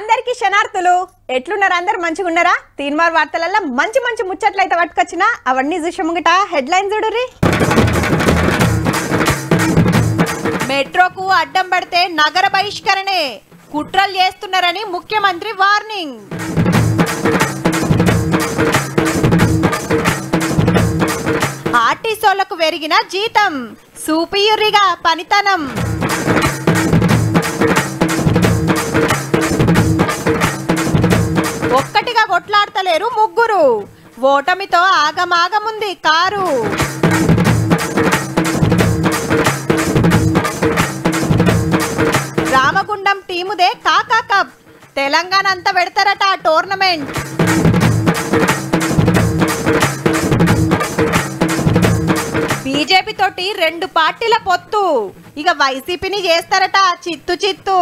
అందరికీ శనార్థులు ఎట్లున్నారు అందరూ మంచిగా ఉన్నారా తీన్మార్ వార్తలల్ల మంచి మంచి ముచ్చట్లు అయితే పట్టుకొచ్చినా అవన్నీ చూశముగట హెడ్లైన్ చూడుర్రి మెట్రోకు అడ్డం పడితే నగర బహిష్కరణే కుట్రలు చేస్తున్నారని ముఖ్యమంత్రి వార్నింగ్ ఆర్టీసీలకు పెరిగిన జీతం సూపియుర్రిగా పనితనం ఒక్కటిగా కొట్లాడతలేరు ముగ్గురు ఓటమితో ఆగమాగముంది కారు రామగుండం టీముదే కాకా కప్ తెలంగాణ అంతా పెడతారట టోర్నమెంట్ బీజేపీ తోటి రెండు పార్టీల పొత్తు ఇక వైసీపీని చేస్తారట చిత్తు చిత్తు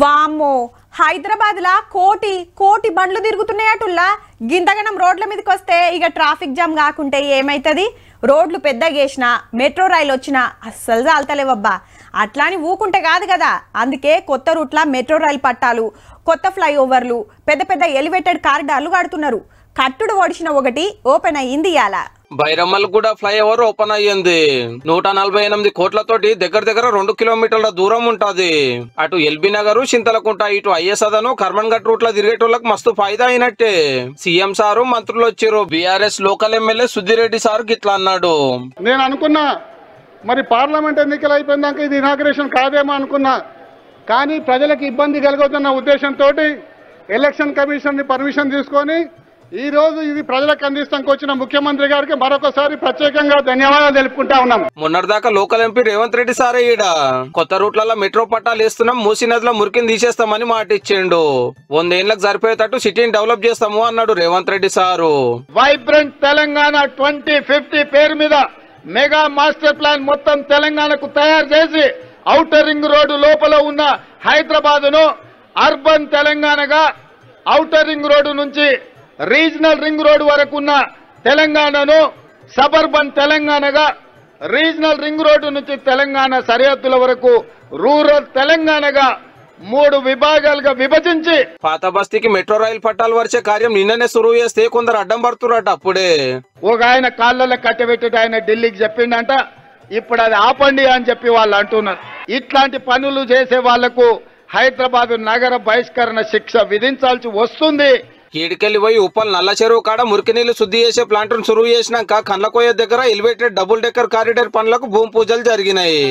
వామ్మో హైదరాబాద్ లా కోటి బండ్లు తిరుగుతున్నాయటుల్లా గింతగనం రోడ్ల మీదకి వస్తే ఇక ట్రాఫిక్ జామ్ కాకుంటే ఏమైతుంది రోడ్లు పెద్దగా చేసినా మెట్రో రైలు వచ్చినా అస్సలు చాలతలేవబ్బా అట్లాని ఊకుంటే కాదు కదా అందుకే కొత్త రూట్ల మెట్రో రైలు పట్టాలు కొత్త ఫ్లైఓవర్లు పెద్ద పెద్ద ఎలివేటెడ్ కారిడార్లు కడుతున్నారు కట్టుడు ఓడిసిన ఒకటి ఓపెన్ అయ్యింది ఇయాల బైరమ్మల్ కూడా ఫ్లైఓవర్ ఓపెన్ అయ్యింది 148 కోట్లతోటి దగ్గర 2 కిలోమీటర్ల దూరం ఉంటది అటు ఎల్బీ నగర్ చింతలకుంట ఇటు ఐఎస్ఆదను కర్మన్ ఘట్ రూట్ లో తిరిగేటోళ్ళకి మస్తు ఫాయిదా అయినట్టే సీఎం సారు మంత్రులు వచ్చారు BRS local MLA Suddi Reddy sir గిట్లా అన్నాడు నేను అనుకున్నా మరి పార్లమెంట్ ఎన్నికలు అయిపోయినాక ఇది ఇనాగ్రేషన్ కాదేమో అనుకున్నా కానీ ప్రజలకు ఇబ్బంది కలుగుతున్న ఉద్దేశంతో ఎలక్షన్ కమిషన్ ని పర్మిషన్ తీసుకొని ఈ రోజు ఇది ప్రజలకు అందిస్తానికి వచ్చిన ముఖ్యమంత్రి గారికి మరొకసారి ప్రత్యేకంగా ధన్యవాదాలు తెలుపుకుంటా ఉన్నాం మొన్నటిదాకా లోకల్ ఎంపీ రేవంత్ రెడ్డి సారే ఈడ కొత్త రూట్లలో మెట్రో పట్టాలు వేస్తున్నాం మూసీ నదిలో మురికిని తీసేస్తామని మాట ఇచ్చిండు 100 ఏళ్లకు సరిపోయేటట్టు సిటీని డెవలప్ చేస్తాము అన్నాడు రేవంత్ రెడ్డి సారు వైబ్రెంట్ తెలంగాణ 2050 పేరు మీద మెగా మాస్టర్ ప్లాన్ మొత్తం తెలంగాణకు తయారు చేసి ఔటర్ రింగ్ రోడ్డు లోపల ఉన్న హైదరాబాద్ ను అర్బన్ తెలంగాణగా ఔటర్ రింగ్ రోడ్డు నుంచి రీజనల్ రింగ్ రోడ్డు వరకు ఉన్న తెలంగాణను సబర్బన్ తెలంగాణగా రీజనల్ రింగ్ రోడ్డు నుంచి తెలంగాణ సరిహద్దుల వరకు రూరల్ తెలంగాణగా 3 విభాగాలుగా విభజించి పాత బస్తీకి మెట్రో రైలు పట్టాలు వరిచే కార్యం నిన్ననే సురువు చేస్తే కొందరు అడ్డం పడుతున్నట్టు అప్పుడే ఒక ఆయన కాళ్ళలో కట్టబెట్టి ఆయన ఢిల్లీకి చెప్పిండంట ఇప్పుడు అది ఆపండి అని చెప్పి వాళ్ళు అంటున్నారు ఇట్లాంటి పనులు చేసే వాళ్లకు హైదరాబాద్ నగర బహిష్కరణ శిక్ష విధించాల్సి వస్తుంది కీడికెళ్లి పోయి ఉప్పల్ నల్ల చెరువు కాడ మురికి నీళ్లు శుద్ధి చేసే ప్లాంట్ ను సురువు చేసినాక కండ్లకోయ దగ్గర ఎలివేటెడ్ డబుల్ డెక్కర్ కారిడార్ పనులకు భూమి పూజలు జరిగినాయి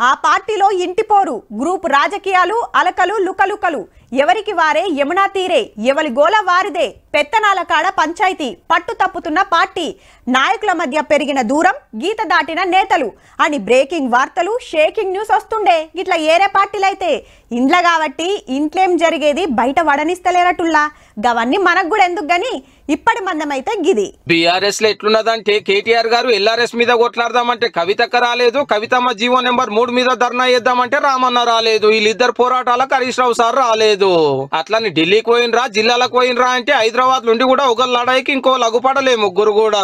ఆ పార్టీలో ఇంటిపోరు గ్రూప్ రాజకీయాలు అలకలు లుకలుకలు ఎవరికి వారే యమునా తీరే ఎవరి గోల వారిదే పెత్తనాల కాడ పంచాయతీ పట్టు తప్పుతున్న పార్టీ నాయకుల మధ్య పెరిగిన దూరం గీత దాటిన నేతలు అని బ్రేకింగ్ వార్తలు షేకింగ్ న్యూస్ వస్తుండే ఇట్లా ఏరే పార్టీలైతే ఇండ్ల కాబట్టి ఇంట్లేం జరిగేది బయట వడనిస్తలేరటుల్లా గవన్నీ మనకు కూడా ఎందుకు గాని ఇప్పటి మందమైతే గిది బీఆర్ఎస్ లో ఎట్లున్నదంటే కేటీఆర్ గారు ఎల్ఆర్ఎస్ మీద కొట్లాడదామంటే కవితక్క రాలేదు కవితమ్మ జీవో నెంబర్ 3 మీద ధర్నా చేద్దామంటే రామన్న రాలేదు వీళ్ళిద్దరు పోరాటాలకు హరీష్ రావు సార్ రాలేదు అట్లని ఢిల్లీకి పోయినరా జిల్లాలకు పోయినరా అంటే హైదరాబాద్ నుండి కూడా ఒక లడాయికి ఇంకో లగుపడలే ముగ్గురు కూడా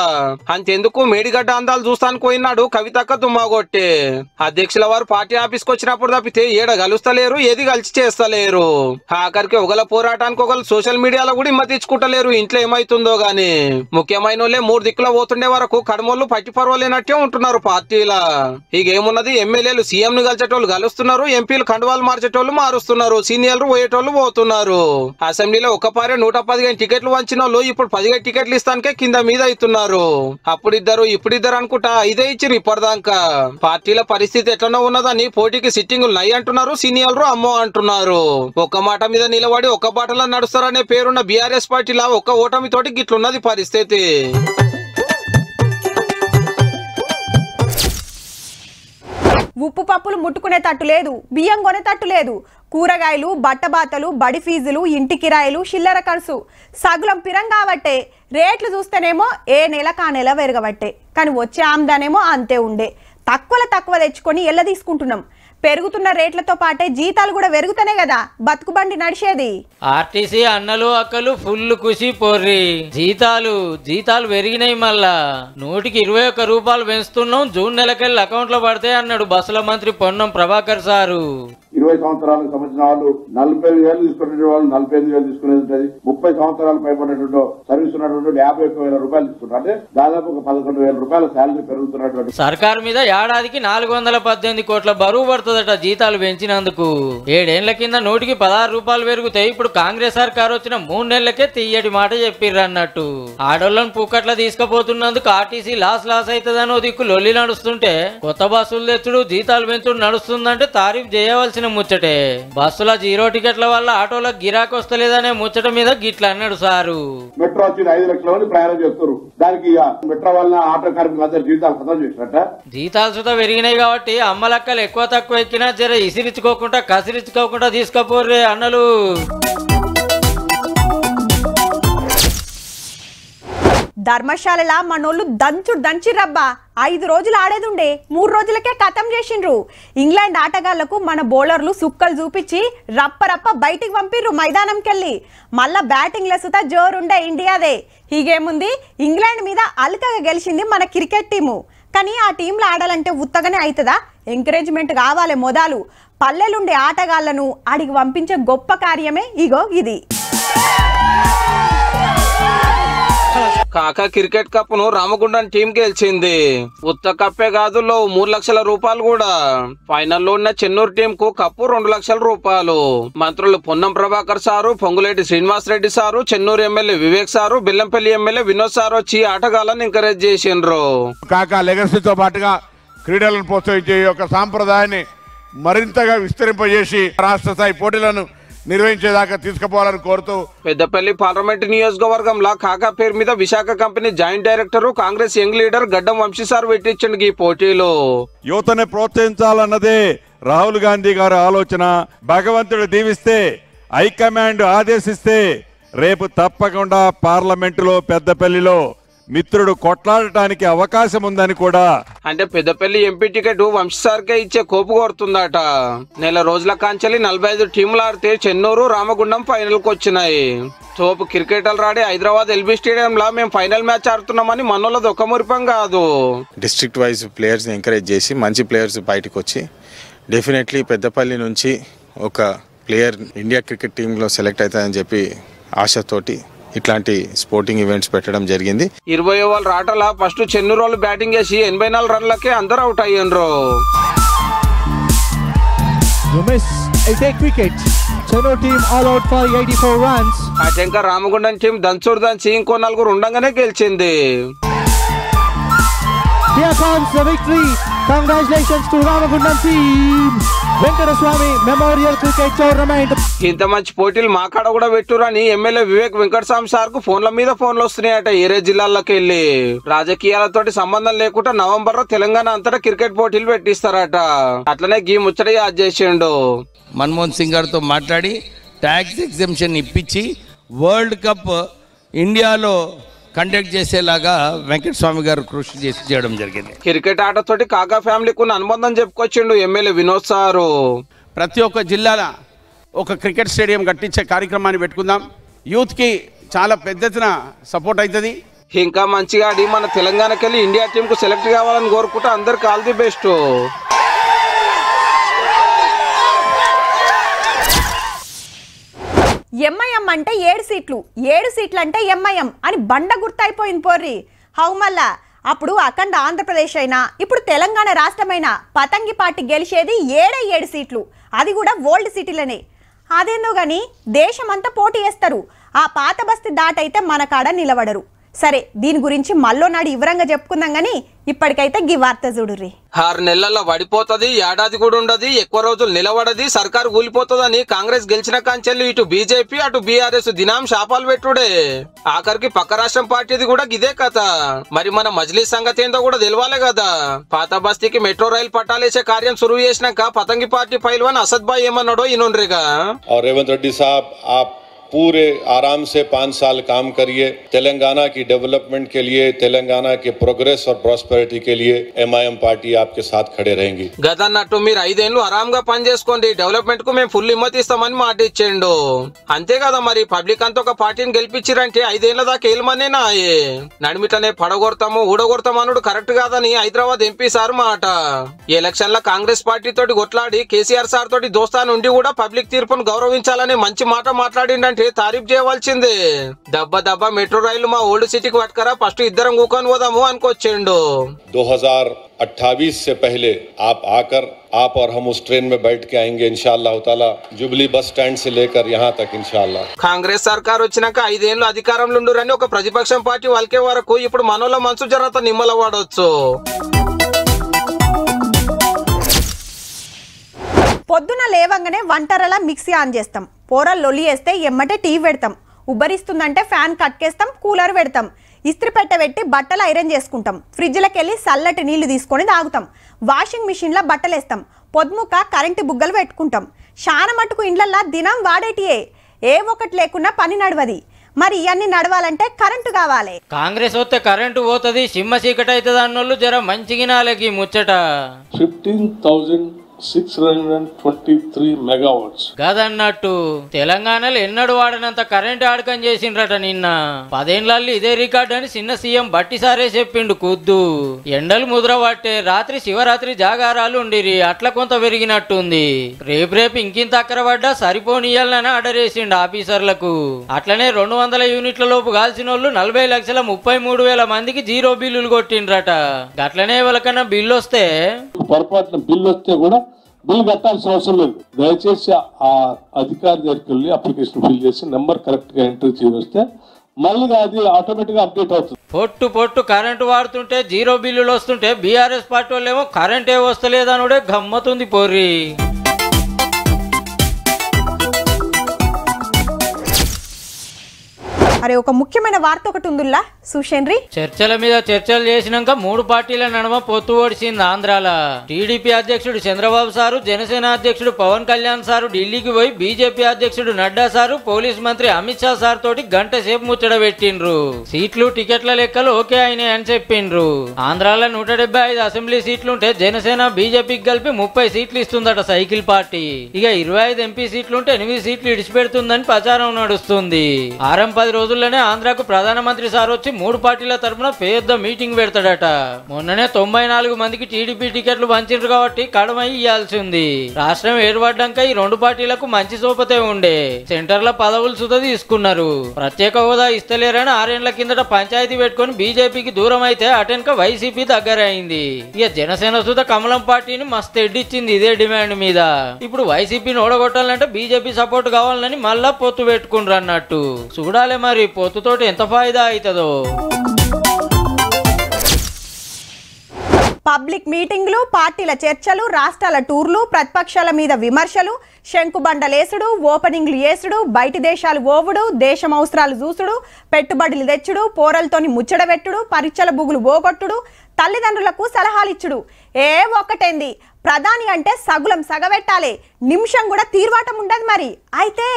అంతెందుకు మేడిగడ్డ అందాలు చూస్తానికి పోయినాడు కవితక్క తుమ్మగొట్టే అధ్యక్షుల వారు పార్టీ ఆఫీస్కి వచ్చినప్పుడు తప్పితే ఏడ కలుస్తలేరు ఏది కలిసి చేస్తలేరు ఆఖరికి ఒకళ్ళ పోరాటానికి ఒకళ్ళు సోషల్ మీడియాలో కూడా హిమ్మతి ఇచ్చుకుంటలేరు ఇంట్లో ఏమైతుందో గాని ముఖ్యమైన వాళ్ళే 3 దిక్కుల పోతుండే వరకు కడమోళ్ళు పట్టి పర్వాలేనట్టే ఉంటున్నారు పార్టీలా ఇకేమున్నది ఎమ్మెల్యేలు సీఎం ను కలిసేటోళ్ళు కలుస్తున్నారు ఎంపీలు కండువాలు మార్చేటోళ్ళు మారుస్తున్నారు సీనియర్లు పోయేటోళ్ళు పోతున్నారు అసెంబ్లీలో ఒక పారే 115 టికెట్లు వంచిన వాళ్ళు ఇప్పుడు 15 టికెట్లు ఇస్తానికే కింద మీద అవుతున్నారు అప్పుడిద్దరు ఇప్పుడిద్దరు అనుకుంటా ఇదే ఇచ్చిరు ఇప్పటిదాకా పార్టీల పరిస్థితి ఎట్లనో ఉన్నదని పోటీకి సిట్టింగులు నై అంటున్నారు సీనియర్లు అమ్మో అంటున్నారు ఒక్క మాట మీద నిలబడి ఒక్క బాటలో నడుస్తారనే పేరున్న బీఆర్ఎస్ పార్టీలా ఒక్క ఓటమితోటి గిట్లున్నది పరిస్థితి ఉప్పు పప్పులు ముట్టుకునేటట్టు లేదు బియ్యం కొనేటట్టు లేదు కూరగాయలు బట్టబాతలు బడి ఫీజులు ఇంటి కిరాయిలు చిల్లర ఖర్చు సగులం పిరం కాబట్టే రేట్లు చూస్తేనేమో ఏ నెల కా నెల పెరగబట్టే కానీ వచ్చే ఆమ్దానేమో అంతే ఉండే తక్కువ తెచ్చుకొని ఎల్ల తీసుకుంటున్నాం పెరుగుతున్న రేట్లతో పాటే జీతాలు కూడా పెరుగుతానే కదా బతుకుబండి నడిచేది. ఆర్టీసీ అన్నలు అక్కలు ఫుల్ ఖుషి పోర్రి. జీతాలు పెరిగినాయి. మళ్ళా 121 రూపాయలు పెంచుతున్నాం, జూన్ నెలకెళ్ళి అకౌంట్ లో పడతాయి అన్నాడు బస్సుల మంత్రి పొన్నం ప్రభాకర్ సారు. 20 సంవత్సరాలకు సంబంధించిన వాళ్ళు 45,000 తీసుకునే వాళ్ళు 45,000 తీసుకునేది ఉంటుంది. 30 సంవత్సరాలు పైబడినటువంటి సర్వీస్ ఉన్నటువంటి 51,000 రూపాయలు తీసుకుంటారు. అంటే దాదాపు ఒక 11,000 రూపాయల శాలరీ పెరుగుతున్నటువంటి సర్కారు మీద ఏడాదికి 418 కోట్ల బరువు పడుతుందట జీతాలు పెంచినందుకు. 7 ఏళ్ల కింద 100కి 16 రూపాయలు పెరుగుతాయి. ఇప్పుడు కాంగ్రెస్ సర్కారు వచ్చిన 3 నెలలకే తీయటి మాట చెప్పిర్రు అన్నట్టు. ఆడోళ్లను పూకట్ల తీసుకుపోతున్నందుకు ఆర్టీసీ లాస్ అవుతుందని దిక్కు లొల్లి నడుస్తుంటే కొత్త బస్సులు తెచ్చుడు జీతాలు పెంచుడు నడుస్తుందంటే తారీఫ్ చేయవలసిన ముచ్చటే. బస్సుల 0 టికెట్ల వల్ల ఆటోలకు గిరాకీ వస్తలేదనే ముచ్చట మీద గిట్ల అన్నాడు సారు. మెట్రో వచ్చి 5 లక్షల మంది ప్రయాణం చేస్తారు. దానికి మెట్రో వల్ల ఆటో కార్మికులందరూ జీతాలు ఖతం చేసినట్ట. జీతాలు సుతా పెరిగినాయి కాబట్టి అమ్మలక్కలు ఎక్కువ తక్కువ ఎక్కినా జర ఇసిరించుకోకుండా కసిరించుకోకుండా తీసుకపోర్రే అన్నలు. ధర్మశాలలా మనోళ్ళు దంచిరబ్బా. 5 రోజులు ఆడేదుండే 3 రోజులకే ఖతం చేసిండ్రు. ఇంగ్లాండ్ ఆటగాళ్లకు మన బౌలర్లు సుక్కలు చూపించి రప్ప బయటికి పంపిర్రు మైదానంకెళ్ళి. మళ్ళా బ్యాటింగ్ లెసుతా జోరుండే ఇండియాదే. హీగేముంది, ఇంగ్లాండ్ మీద అల్కగా గెలిచింది మన క్రికెట్ టీము. కానీ ఆ టీంలో ఆడాలంటే ఉత్తగానే అవుతుందా? ఎంకరేజ్మెంట్ కావాలి మొదలు. పల్లెలుండే ఆటగాళ్లను ఆడికి పంపించే గొప్ప కార్యమే ఇగో ఇది. కాకా క్రికెట్ కప్ ను రామగుండం టీం గెలిచింది. ఉత్త కప్పే కాదు, 3 లక్షల రూపాయలు కూడా. ఫైనల్లో ఉన్న చెన్నూరు టీం కు కప్పు 2 లక్షల రూపాయలు. మంత్రులు Ponnam Prabhakar sir, Ponguleti Srinivas Reddy sir, Chennur MLA Vivek sir, Bellampalli MLA Vinod sir వచ్చి ఆటగాళ్లను ఎంకరేజ్ చేసిండ్రు. కాకా లెగసీతో పాటుగా క్రీడలను ప్రోత్సహించే యొక్క సాంప్రదాయాన్ని మరింతగా విస్తరింపజేసి రాష్ట్ర స్థాయి పోటీలను నిర్వహించేదాకా తీసుకుపోవాలని కోరుతూ పెద్దపల్లి పార్లమెంట్ నియోజకవర్గంలో కాకా పేరు మీద Visakha company joint director Congress young leader గడ్డం వంశీ సార్ పెట్టించండి ఈ పోటీలో. యువతని ప్రోత్సహించాలన్నదే రాహుల్ గాంధీ గారి ఆలోచన. భగవంతుడు దీవిస్తే, హైకమాండ్ ఆదేశిస్తే రేపు తప్పకుండా పార్లమెంటులో పెద్దపల్లిలో మిత్రుడు కొట్లాడటానికి అవకాశం ఉందని కూడా. అంటే పెద్దపల్లి ఎంపీ టికెట్ వంశీ సార్కే ఇచ్చే కోపు కోరుతుందట. నెల రోజుల కాంచెలి 45 టీంలు ఆడితే చెన్నూరు రామగుండం ఫైనల్ కు వచ్చినాయి. తోపు క్రికెటర్లు ఆడే హైదరాబాద్ ఎల్బీ స్టేడియం లో మేము ఫైనల్ మ్యాచ్ ఆడుతున్నామని మనోళ్ళది ఒక మురిపం కాదు. డిస్ట్రిక్ట్ వైజ్ ప్లేయర్స్ ని ఎంకరేజ్ చేసి మంచి ప్లేయర్స్ బయటకు వచ్చి డెఫినెట్లీ పెద్దపల్లి నుంచి ఒక ప్లేయర్ ఇండియా క్రికెట్ టీంలో సెలెక్ట్ అవుతాయని చెప్పి ఆశతోటి ఇట్లాంటి స్పోర్టింగ్ ఈవెంట్స్ పెట్టడం జరిగింది. 20 ఓవర్ల ఆటల ఫస్ట్ చెన్నూరు వాళ్ళు బ్యాటింగ్ చేసి 84 రన్లకే అందరూ అవుట్ అయ్యిండ్రు. అటెంక రామగుండం టీం దంచి ఇంకో 4 ఉండగానే గెలిచింది. Here comes the victory. Congratulations to Ramagundam team. Venkataswamy memorial cricket tournament. ఇంత మంచి పోటీలు మా కాడ కూడా పెట్టురని ఎమ్మెల్యే వివేక్ వెంకటస్వామి సార్ కు ఫోన్ల మీద ఫోన్లు వస్తున్నాయట. ఏరే జిల్లాల్లోకి వెళ్లి రాజకీయాలతోటి సంబంధం లేకుండా నవంబర్ లో తెలంగాణ అంతటా క్రికెట్ పోటీలు పెట్టిస్తారట. అట్లనే గీ ముచ్చట యాద్ చేసిండు. మన్మోహన్ సింగ్ గారితో మాట్లాడి ట్యాక్స్ ఎగ్జెంప్షన్ ఇప్పించి వరల్డ్ కప్ ఇండియాలో కండక్ట్ చేసేలాగా వెంకటస్వామి గారు కృషి చేయడం జరిగింది. క్రికెట్ ఆటతోటి కాకా ఫ్యామిలీకి ఉన్న అనుబంధం చెప్పుకొచ్చిండు ఎమ్మెల్యే వినోద్ సారు. ప్రతి ఒక్క జిల్లాలో ఒక క్రికెట్ స్టేడియం కట్టించే కార్యక్రమాన్ని పెట్టుకుందాం. యూత్ కి చాలా పెద్ద ఎత్తున సపోర్ట్ అవుతుంది. ఇంకా మంచిగా ఆడి మన తెలంగాణకి వెళ్ళి ఇండియా టీం కు సెలెక్ట్ కావాలని కోరుకుంటే అందరికి ఆల్ ది బెస్ట్. ఎంఐఎం అంటే 7 సీట్లు, 7 సీట్లు అంటే ఎంఐఎం అని బండ గుర్తయిపోయింది పోర్రి. హౌమల్లా అప్పుడు అఖండ ఆంధ్రప్రదేశ్ అయినా ఇప్పుడు తెలంగాణ రాష్ట్రమైనా పతంగి పార్టీ గెలిచేది 7 సీట్లు, అది కూడా ఓల్డ్ సిటీలనే. అదేందో గాని దేశమంతా పోటీ చేస్తారు. ఆ పాత బస్తీ దాటైతే మన కాడ నిలబడరు. సరే, దీని గురించి మళ్ళో నాడు వివరంగా చెప్పుకుందాం గానీ ఇప్పటికైతే గీ వార్త చూడుర్రి. 6 నెలల్లో పడిపోతుంది, ఏడాది కూడా ఉండదు, ఎక్కువ రోజులు నిలబడది, సర్కారు కూలిపోతుందని కాంగ్రెస్ గెలిచిన కాంచెల్లి ఇటు బీజేపీ అటు బీఆర్ఎస్ దినాం శాపాలు పెట్టుడే. ఆఖరికి పక్క రాష్ట్రం పార్టీది కూడా ఇదే కథ. మరి మన మజ్లిస్ సంగతి ఏందో కూడా తెలవాలి కదా. పాత బస్తీకి మెట్రో రైలు పట్టాలేసే కార్యం సురువు చేసినాక పతంగి పార్టీ పైల్వాన్ असद भाई ఏమన్నాడో ఇనుండ్రిగా. और रेवंत रेड्डी साहब आप पूरे आराम से 5 साल काम करिए। तेलंगाना की डेवलपमेंट के लिए, तेलंगाना के प्रोग्रेस और प्रॉस्पेरिटी के लिए MIM पार्टी आपके साथ खड़े रहेंगी। గదన్నట్టు మీరు 5 ఏళ్లు ఆరాంగా పని చేసుకోండి, డెవలప్మెంట్ కు మేము ఫుల్ హిమ్మత్ ఇస్తామని మాట ఇచ్చిండు. అంతే కదా మరి, పబ్లిక్ అంతా ఒక పార్టీని గెలిపించారంటే 5 ఏళ్ల దాకా ఏలమనేనా నడిమిట్లనే పడగొడతాము ఊడగొడతాము అనుడు కరెక్ట్ కాదని హైదరాబాద్ ఎంపీ సార్ మాట. ఈ ఎలక్షన్ లో కాంగ్రెస్ పార్టీ తోటి కొట్లాడి కేసీఆర్ సార్ తోటి దోస్తాను ఉండి కూడా పబ్లిక్ తీర్పును గౌరవించాలని మంచి మాట మాట్లాడిండంటే తారీఫ్ చేయవలసిందే. దబ్బ మెట్రో రైలు మా ఓల్డ్ సిటీకి పట్టుకరా, ఫస్ట్ ఇద్దరం కూకొని పోదాము అనుకొచ్చిండు. 2028 से पहले आप आकर आप और हम उस ट्रेन में बैठ के आएंगे इंशाअल्लाह ताला, जुबली बस स्टैंड से लेकर यहाँ तक इंशाअल्लाह. కాంగ్రెస్ సర్కార్ వచ్చినాక 5 ఏళ్లు అధికారంలో ఉండురని ఒక ప్రతిపక్షం పార్టీ వాళ్ళకే వరకు ఇప్పుడు మనోళ్ళ మనసు జరత నిమ్మల వాడవచ్చు. పొద్దున లేవంగానే వంటరలా మిక్సీ ఆన్ చేస్తాం, పోరలు లొల్లి వేస్తే ఎమ్మటే టీవీ పెడతాం, ఉబ్బరిస్తుందంటే ఫ్యాన్ కట్కేస్తాం, కూలర్ పెడతాం, ఇస్త్రీ పెట్టబెట్టి బట్టలు ఐరన్ చేసుకుంటాం, ఫ్రిడ్జ్లోకి వెళ్ళి చల్లటి నీళ్లు తీసుకొని తాగుతాం, వాషింగ్ మిషన్లో బట్టలు వేస్తాం, పొద్దుముక కరెంటు బుగ్గలు పెట్టుకుంటాం. చాలా మటుకు ఇండ్లల్లో దినం వాడేటియే, ఏ ఒక్కటి లేకున్నా పని నడవది. మరి ఇవన్నీ నడవాలంటే కరెంటు కావాలి. కాంగ్రెస్ వస్తే కరెంటు పోతుంది, సిమ్మ చీకటి అవుతుంది అన్నోళ్ళు జర మంచిగినాలకి ముచ్చట. 15,623 megawatts. కాదన్నట్టు తెలంగాణలో ఎన్నడు వాడనంత కరెంట్ ఆడకం చేసిండ్రట నిన్న. 10 ఏళ్లలో ఇదే రికార్డు అని చిన్న సీఎం బట్టి సారే చెప్పిండు. కుద్దు ఎండలు ముద్ర పట్టే రాత్రి శివరాత్రి జాగారాలు ఉండిరి, అట్లా కొంత పెరిగినట్టుంది. రేపు ఇంకింత అక్కర పడ్డా సరిపోనియాలని ఆర్డర్ వేసిండు ఆఫీసర్లకు. అట్లనే 200 యూనిట్ల లోపు కాల్సిన వాళ్ళు 40,33,000 మందికి జీరో బిల్లులు కొట్టిండ్రట. గట్లనే ఎవరికన్నా బిల్లు వస్తే పొరపాటున బిల్లు వస్తే కూడా బిల్లు కట్టాల్సిన అవసరం లేదు. దయచేసి ఆ అధికారి దగ్గరికి వెళ్ళి అప్లికేషన్ ఫిల్ చేసి నెంబర్ కరెక్ట్ గా ఎంట్రీ చేస్తే మళ్ళీ అది ఆటోమేటిక్ గా అప్డేట్ అవుతుంది. పొట్టు కరెంటు వాడుతుంటే జీరో బిల్లులు వస్తుంటే బీఆర్ఎస్ పార్టీ వాళ్ళేమో కరెంటే వస్తలేదనుడే గమ్మతుంది పోర్రి. అరే ఒక ముఖ్యమైన వార్త ఒకటి ఉందిలా సుషేంద్రి. చర్చల మీద చర్చలు చేసినాక 3 పార్టీల నడుమ పొత్తు ఓడిసింది ఆంధ్రాల. టీడీపీ అధ్యక్షుడు చంద్రబాబు సారు, జనసేన అధ్యక్షుడు పవన్ కళ్యాణ్ సారు ఢిల్లీకి పోయి బీజేపీ అధ్యక్షుడు నడ్డా సారు, పోలీస్ మంత్రి అమిత్ షా సార్ తోటి గంట సేపు ముచ్చట పెట్టిండ్రు. సీట్లు టికెట్ల లెక్కలు ఓకే అయినాయి అని చెప్పిండ్రు. ఆంధ్రాలో 175 అసెంబ్లీ సీట్లుంటే జనసేన బీజేపీకి కలిపి 30 సీట్లు ఇస్తుందట సైకిల్ పార్టీ. ఇక 25 ఎంపీ సీట్లుంటే 8 సీట్లు ఇడిచిపెడుతుందని ప్రచారం నడుస్తుంది. 10 రోజుల్లోనే ఆంధ్రాకు ప్రధానమంత్రి సార్ వచ్చి 3 పార్టీల తరఫున పెద్ద మీటింగ్ పెడతాడట. మొన్ననే 94 మందికి టీడీపీ టికెట్లు పంచిండ్రు కాబట్టి కడమై ఇయ్యాల్సి ఉంది. రాష్ట్రం ఏర్పడ్డాక ఈ 2 పార్టీలకు మంచి సోపతే ఉండే. సెంటర్ల పదవులు సుత తీసుకున్నారు. ప్రత్యేక హోదా ఇస్తలేరని 6 ఏళ్ల కిందట పంచాయతీ పెట్టుకుని బీజేపీకి దూరం అయితే అటెన్క వైసీపీ దగ్గర అయింది. ఇక జనసేన సుత కమలం పార్టీని మస్తు ఎడ్డిచ్చింది ఇదే డిమాండ్ మీద. ఇప్పుడు వైసీపీని ఓడగొట్టాలంటే బీజేపీ సపోర్ట్ కావాలని మళ్ళా పొత్తు పెట్టుకుండ్రు అన్నట్టు. చూడాలి మరి పొత్తుతోటి ఎంత ఫాయిదా అవుతుందో. పబ్లిక్ మీటింగ్లు, పార్టీల చర్చలు, రాష్ట్రాల టూర్లు, ప్రతిపక్షాల మీద విమర్శలు, శంకుబండలేసుడు, ఓపెనింగ్లు చేసుడు, బయటి దేశాలు ఓవుడు, దేశం అవసరాలు చూసుడు, పెట్టుబడులు తెచ్చుడు, పోరలతోని ముచ్చడబెట్టుడు, పరీక్షల బుగులు పోగొట్టుడు, తల్లిదండ్రులకు సలహాలిచ్చుడు. ఒక్కటేంది ప్రధాని అంటే సగులం సగబెట్టాలి, నిమిషం కూడా తీర్వాటం ఉండదు. మరి అయితే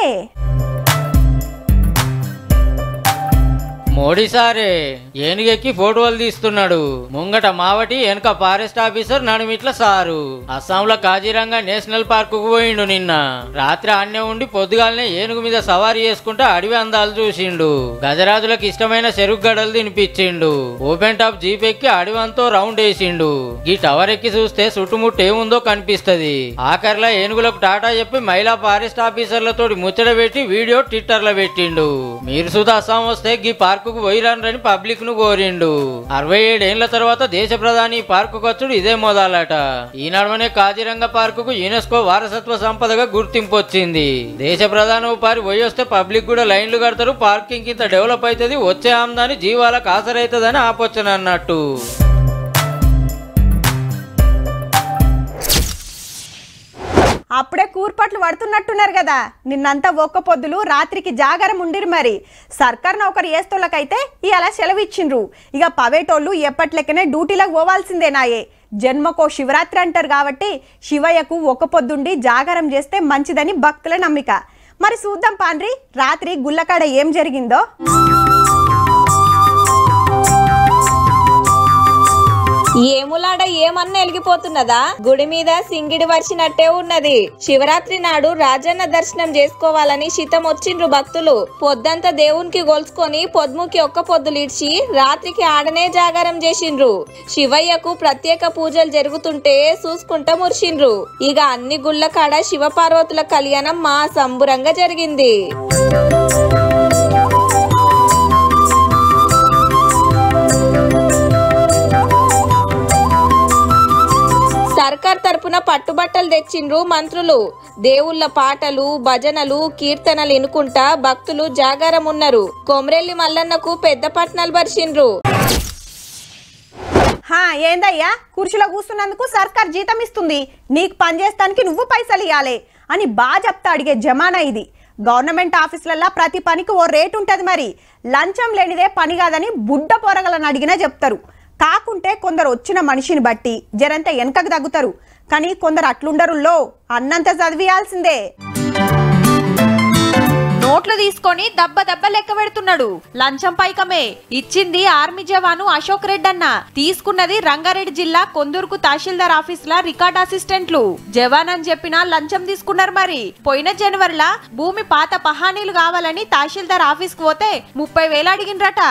మోడీ సారే ఏనుగెక్కి ఫోటోలు తీస్తున్నాడు. ముంగట మావటి వెనక ఫారెస్ట్ ఆఫీసర్ నడుమిట్ల సారు. అస్సాంలో కాజీరంగా నేషనల్ పార్క్ కు పోయిండు. నిన్న రాత్రి ఆన్నే ఉండి పొద్దుగాలనే ఏనుగు మీద సవారీ చేసుకుంటూ అడవి అందాలు చూసిండు. గజరాజులకు ఇష్టమైన చెరుకు గడలు తినిపించిండు. ఓపెన్ టాప్ జీప్ ఎక్కి అడవంతో రౌండ్ వేసిండు. ఈ టవర్ ఎక్కి చూస్తే చుట్టుముట్టు ఏముందో కనిపిస్తది. ఆఖరిలో ఏనుగులకు టాటా చెప్పి మహిళా ఫారెస్ట్ ఆఫీసర్లతో ముచ్చట పెట్టి వీడియో ట్విట్టర్ లో పెట్టిండు. మీరు సుధా అస్సాం వస్తే ఈ పార్క్ పోయిరానని పబ్లిక్ ను కోరిండు. 67 ఏళ్ల తర్వాత దేశ ప్రధాని పార్కు వచ్చుడు ఇదే మొదలట. ఈ నడుమనే కాజీరంగా పార్కుకు యునెస్కో వారసత్వ సంపదగా గుర్తింపు వచ్చింది. దేశ ప్రధాని పారి పోయి వస్తే పబ్లిక్ కూడా లైన్లు కడతారు, పార్కింగ్ ఇంత డెవలప్ అవుతుంది, వచ్చే ఆమ్దాని జీవాలకు ఆసరైతుందని ఆపోచన అన్నట్టు. అప్పుడే కూర్పట్లు పడుతున్నట్టున్నారు కదా. నిన్నంతా ఒక్క పొద్దులు రాత్రికి జాగారం ఉండిరు. మరి సర్కార్ నౌకరు చేస్తోళ్ళకైతే ఇవాళ సెలవు ఇచ్చిండ్రు. ఇక పవేటోళ్ళు ఎప్పట్లెక్కనే డ్యూటీలకు పోవాల్సిందేనాయే. జన్మకో శివరాత్రి అంటారు కాబట్టి శివయ్యకు ఒక్క పొద్దుండి జాగారం చేస్తే మంచిదని భక్తుల నమ్మిక. మరి చూద్దాం పాండ్రి రాత్రి గుల్లకాడ ఏం జరిగిందో. ఏములాడ ఏమన్నా ఎలిగిపోతున్నదా? గుడి మీద సింగిడి వర్షినట్టే ఉన్నది. శివరాత్రి నాడు రాజన్న దర్శనం చేసుకోవాలని శితం వచ్చిండ్రు భక్తులు. పొద్దంతా దేవునికి గొలుసుకొని పొద్దుముకి ఒక్క పొద్దులిడ్చి రాత్రికి ఆడనే జాగారం చేసిండ్రు. శివయ్యకు ప్రత్యేక పూజలు జరుగుతుంటే చూసుకుంటా మురిసిండ్రు. ఇక అన్ని గుళ్ళ కాడ శివపార్వతుల కళ్యాణం మా సంబురంగా జరిగింది. సర్కార్ తరపున పట్టుబట్టలు తెచ్చిండ్రు మంత్రులు. దేవుళ్ళ పాటలు భజనలు కీర్తనలు ఇనుకుంటా భక్తులు జాగారం ఉన్నారు. కొమరెల్లి మల్లన్నకు పెద్ద పట్నాలు పరిచిండ్రు. ఏందయ్యా కుర్చీలో కూర్చున్నందుకు సర్కార్ జీతం ఇస్తుంది, నీకు పని చేస్తానికి నువ్వు పైసలు ఇవ్వాలి అని బాగా చెప్తా అడిగే జమానా ఇది. గవర్నమెంట్ ఆఫీసులలో ప్రతి పనికి ఓ రేటు ఉంటది. మరి లంచం లేనిదే పని కాదని బుడ్డ పొరగలను అడిగినా చెప్తారు. కాకుంటే కొందరు వచ్చిన మనిషిని బట్టి జరంతా వెనకకు తగ్గుతారు. కానీ కొందరు అట్లుండరుల్లో అన్నంత చదివియాల్సిందే. నోట్లు తీసుకొని దెబ్బ లెక్క పెడుతున్నాడు. లంచం పైకమే ఇచ్చింది ఆర్మీ జవాను అశోక్ రెడ్డి అన్న, తీసుకున్నది రంగారెడ్డి జిల్లా కొందూరుకు తహసీల్దార్ ఆఫీస్ లా రికార్డ్ అసిస్టెంట్లు. జవాన్ అని చెప్పినా లంచం తీసుకున్నారు. మరి పోయిన జనవరిలా భూమి పాత పహానీలు కావాలని తహసీల్దార్ ఆఫీస్ కు పోతే 30,000 అడిగిండ్రట.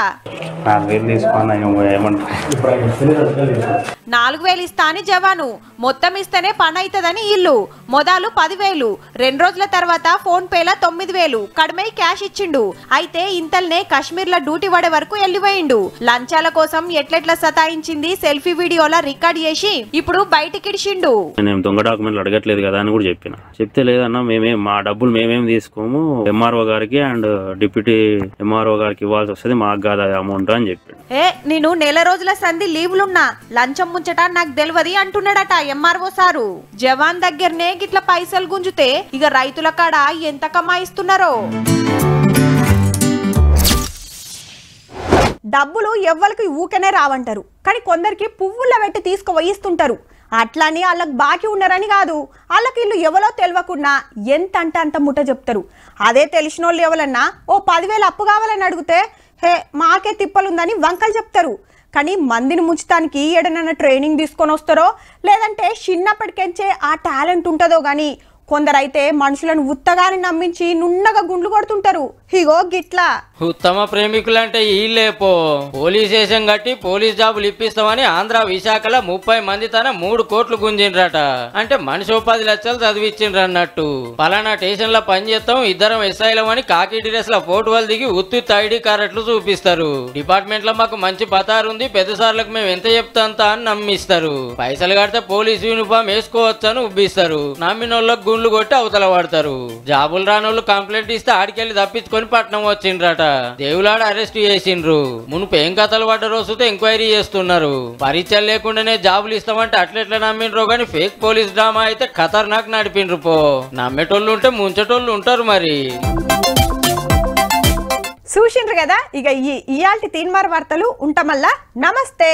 4,000 ఇస్తా అని జవాను, మొత్తం ఇస్తేనే పని అవుతుందని ఇల్లు. మొదలు 10,000, 2 రోజుల తర్వాత ఫోన్ పేల 9,000 కడిమై క్యాష్ ఇచ్చిండు. అయితే ఇంతల్నే కాశ్మీర్ లో డ్యూటీ పడే వరకు వెళ్లిపోయిండు. లంచాల కోసం ఎట్లెట్లా సతాయించింది సెల్ఫీ వీడియోలా రికార్డ్ చేసి ఇప్పుడు బయటకిడిచిండు. నేను దొంగ డాక్యుమెంట్లు అడగట్లేదు కదా అని కూడా చెప్పిన. చెప్తే లేదన్నా మా డబ్బులు మేమేం తీసుకోము, ఎంఆర్ఓ గారికి అండ్ డిప్యూటీ ఎంఆర్ఓ గారికి ఇవ్వాల్సి వస్తుంది, మాకు కాదు అమౌంట్ అని చెప్పాడు. నేను నెల రోజుల సంధి లీవ్లున్నా, లంచం ముంచట నాకు తెలియదు అంటున్నాడట ఎంఆర్ఓ సారు. జవాన్ దగ్గరనే గిట్ల పైసలు గుంజుతే ఇక రైతుల కాడ ఎంత కమాయిస్తున్నారో. డబ్బులు ఎవ్వరికి ఊకనే రావంటారు, కానీ కొందరికి పువ్వుల్లో పెట్టి తీసుకువయిస్తుంటారు. అట్లని వాళ్ళకి బాకీ ఉన్నారని కాదు, వాళ్ళకి ఇల్లు ఎవరో తెలియకుండా ఎంత అంటే అంత ముట్ట చెప్తారు. అదే తెలిసిన వాళ్ళు ఎవరన్నా ఓ 10,000 అప్పు కావాలని అడిగితే మాకే తిప్పలుందని వంకలు చెప్తారు. కానీ మందిని ముంచడానికి ఏడనన్నా ట్రైనింగ్ తీసుకొని వస్తారో లేదంటే చిన్నప్పటికెంచే ఆ టాలెంట్ ఉంటుందో గానీ కొందరైతే మనుషులను ఉత్తగాని నమ్మించి నున్నగా గుండ్లు కొడుతుంటారు. ఇగో గిట్లా ఉత్తమ ప్రేమికులంటే ఈలేపో. పోలీస్ స్టేషన్ కట్టి పోలీస్ జాబులు ఇప్పిస్తామని ఆంధ్ర విశాఖలో 30 మంది తన 3 కోట్లు గుంజిండ్రట. అంటే మనిషి 10 లక్షలు చదివిచ్చిండ్రు అన్నట్టు. పలానా స్టేషన్ లో పనిచేస్తాం, ఇద్దరం ఎస్ఐలం అని కాకి డ్రెస్ లో ఫోటోలు దిగి ఉత్తి ఐడి కార్డులు చూపిస్తారు. డిపార్ట్మెంట్ లో మాకు మంచి పతారు ఉంది, పెద్ద సార్లకు మేము ఎంత చెప్తాంత అని నమ్మిస్తారు. పైసలు కడితే పోలీస్ యూనిఫామ్ వేసుకోవచ్చు అని ఉబ్బిస్తారు. నమ్మినోళ్ళకి గుండ్లు కొట్టి అవతల పడతారు. జాబులు రానోళ్ళు కంప్లైంట్ ఇస్తే ఆడికెళ్ళి తప్పించుకొని పట్నం వచ్చిండ్రట. దేవులాడ అరెస్ట్ చేసిండ్రు. మునుపు ఏం కథలు పడ్డ రోజుతో ఎంక్వైరీ చేస్తున్నారు. పరీక్షలు లేకుండానే జాబులు ఇస్తామంటే అట్లెట్లా నమ్మిండ్రో గానీ ఫేక్ పోలీస్ డ్రామా అయితే ఖతర్నాక్ నడిపిండ్రు పో. నమ్మేటోళ్ళు ఉంటే ముంచేటోళ్ళు ఉంటారు. మరి చూసిండ్రు కదా. ఇక ఇయాల్టి తీన్మార్ వార్తలు ఉంటామల్లా. నమస్తే.